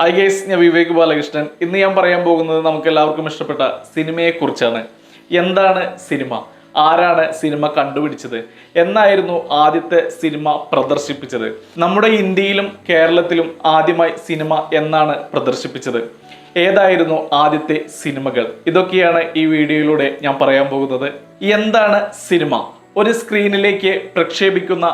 Hi guys, ഞാൻ വിവേക് ബാലകൃഷ്ണൻ. ഇന്ന് ഞാൻ പറയാൻ പോകുന്നത് നമുക്ക് എല്ലാവർക്കും ഇഷ്ടപ്പെട്ട സിനിമയെക്കുറിച്ചാണ്. എന്താണ് സിനിമ? ആരാണ് സിനിമ കണ്ടുപിടിച്ചത്? എന്നായിരുന്നു ആദ്യത്തെ സിനിമ പ്രദർശിപ്പിച്ചത്? നമ്മുടെ ഇന്ത്യയിലും കേരളത്തിലും ആദ്യമായി സിനിമ എന്നാണ് പ്രദർശിപ്പിച്ചത്? ഏതായിരുന്നു ആദ്യത്തെ സിനിമകൾ? ഇതൊക്കെയാണ് ഈ വീഡിയോയിലൂടെ ഞാൻ പറയാൻ പോകുന്നത്. എന്താണ് സിനിമ? ഒരു സ്ക്രീനിലേക്ക് പ്രക്ഷേപിക്കുന്ന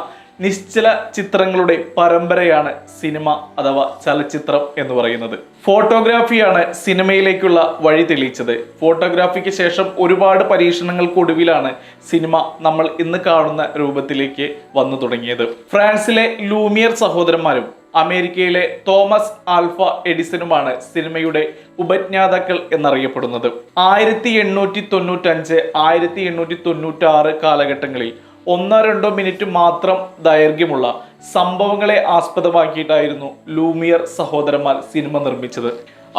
നിശ്ചല ചിത്രങ്ങളുടെ പരമ്പരയാണ് സിനിമ അഥവാ ചലച്ചിത്രം എന്ന് പറയുന്നത്. ഫോട്ടോഗ്രാഫിയാണ് സിനിമയിലേക്കുള്ള വഴി തെളിയിച്ചത്. ഫോട്ടോഗ്രാഫിക്ക് ശേഷം ഒരുപാട് പരീക്ഷണങ്ങൾക്കൊടുവിലാണ് സിനിമ നമ്മൾ ഇന്ന് കാണുന്ന രൂപത്തിലേക്ക് വന്നു തുടങ്ങിയത്. ഫ്രാൻസിലെ ലൂമിയർ സഹോദരന്മാരും അമേരിക്കയിലെ തോമസ് ആൽഫ എഡിസണുമാണ് സിനിമയുടെ ഉപജ്ഞാതാക്കൾ എന്നറിയപ്പെടുന്നത്. 1895 1896 കാലഘട്ടങ്ങളിൽ 1-2 മിനിറ്റ് മാത്രം ദൈർഘ്യമുള്ള സംഭവങ്ങളെ ആസ്പദമാക്കിയിട്ടായിരുന്നു ലൂമിയർ സഹോദരന്മാർ സിനിമ നിർമ്മിച്ചത്.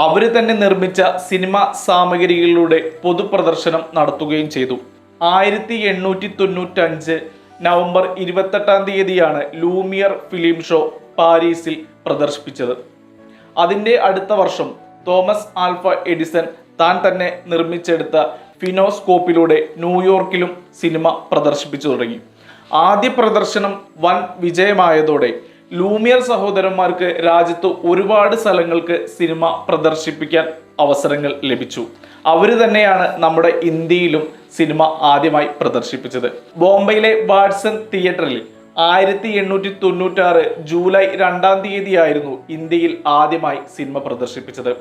അവര് തന്നെ നിർമ്മിച്ച സിനിമ സാമഗ്രികളിലൂടെ പൊതുപ്രദർശനം നടത്തുകയും ചെയ്തു. 1895 നവംബർ 28-ാം തീയതിയാണ് ലൂമിയർ ഫിലിം ഷോ പാരീസിൽ പ്രദർശിപ്പിച്ചത്. അതിൻ്റെ അടുത്ത വർഷം തോമസ് ആൽഫ എഡിസൺ താൻ തന്നെ നിർമ്മിച്ചെടുത്ത ഫിനോസ്കോപ്പിലൂടെ ന്യൂയോർക്കിലും സിനിമ പ്രദർശിപ്പിച്ചു തുടങ്ങി. ആദ്യ പ്രദർശനം വൻ വിജയമായതോടെ ലൂമിയർ സഹോദരന്മാർക്ക് രാജ്യത്ത് ഒരുപാട് സ്ഥലങ്ങൾക്ക് സിനിമ പ്രദർശിപ്പിക്കാൻ അവസരങ്ങൾ ലഭിച്ചു. അവർ തന്നെയാണ് നമ്മുടെ ഇന്ത്യയിലും സിനിമ ആദ്യമായി പ്രദർശിപ്പിച്ചത്. ബോംബെയിലെ വാട്സൺ തിയേറ്ററിൽ 1896 ജൂലൈ 2-ാം തീയതിയായിരുന്നു ഇന്ത്യയിൽ ആദ്യമായി സിനിമ പ്രദർശിപ്പിച്ചത്.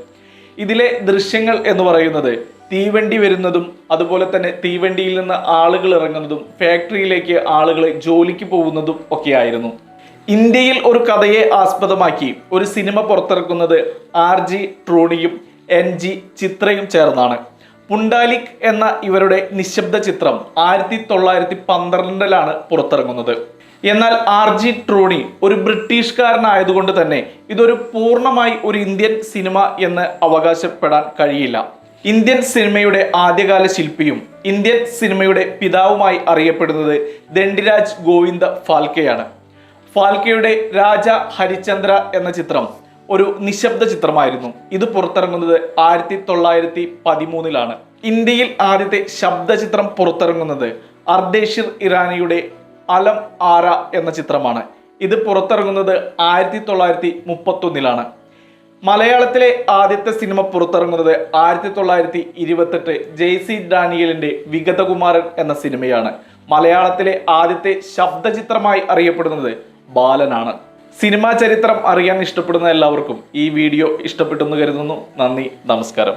ഇതിലെ ദൃശ്യങ്ങൾ എന്ന് പറയുന്നത് തീവണ്ടി വരുന്നതും അതുപോലെ തന്നെ തീവണ്ടിയിൽ നിന്ന് ആളുകൾ ഇറങ്ങുന്നതും ഫാക്ടറിയിലേക്ക് ആളുകൾ ജോലിക്ക് പോകുന്നതും ഒക്കെ ആയിരുന്നു. ഇന്ത്യയിൽ ഒരു കഥയെ ആസ്പദമാക്കി ഒരു സിനിമ പുറത്തിറക്കുന്നത് RG ട്രൂണിയും NG ചിത്രയും ചേർന്നാണ്. പുണ്ടാലിക് എന്ന ഇവരുടെ നിശബ്ദ ചിത്രം 1912-ലാണ് പുറത്തിറങ്ങുന്നത്. എന്നാൽ RG ട്രൂണി ഒരു ബ്രിട്ടീഷുകാരനായതുകൊണ്ട് തന്നെ ഇതൊരു പൂർണ്ണമായി ഒരു ഇന്ത്യൻ സിനിമ എന്ന് അവകാശപ്പെടാൻ കഴിയില്ല. ഇന്ത്യൻ സിനിമയുടെ ആദ്യകാല ശില്പിയും ഇന്ത്യൻ സിനിമയുടെ പിതാവുമായി അറിയപ്പെടുന്നത് ദണ്ഡിരാജ് ഗോവിന്ദ ഫാൽക്കെയാണ്. ഫാൽക്കെയുടെ രാജ ഹരിചന്ദ്ര എന്ന ചിത്രം ഒരു നിശബ്ദ ചിത്രമായിരുന്നു. ഇത് പുറത്തിറങ്ങുന്നത് 1913-ലാണ്. ഇന്ത്യയിൽ ആദ്യത്തെ ശബ്ദചിത്രം പുറത്തിറങ്ങുന്നത് അർദേഷിർ ഇറാനിയുടെ അലം ആര എന്ന ചിത്രമാണ്. ഇത് പുറത്തിറങ്ങുന്നത് 1931-ലാണ്. മലയാളത്തിലെ ആദ്യത്തെ സിനിമ പുറത്തിറങ്ങുന്നത് 1928 JC ഡാനിയലിന്റെ വിഗതകുമാരൻ എന്ന സിനിമയാണ്. മലയാളത്തിലെ ആദ്യത്തെ ശബ്ദചിത്രമായി അറിയപ്പെടുന്നത് ബാലനാണ്. സിനിമാ ചരിത്രം അറിയാൻ ഇഷ്ടപ്പെടുന്ന എല്ലാവർക്കും ഈ വീഡിയോ ഇഷ്ടപ്പെട്ടെന്ന് കരുതുന്നു. നന്ദി, നമസ്കാരം.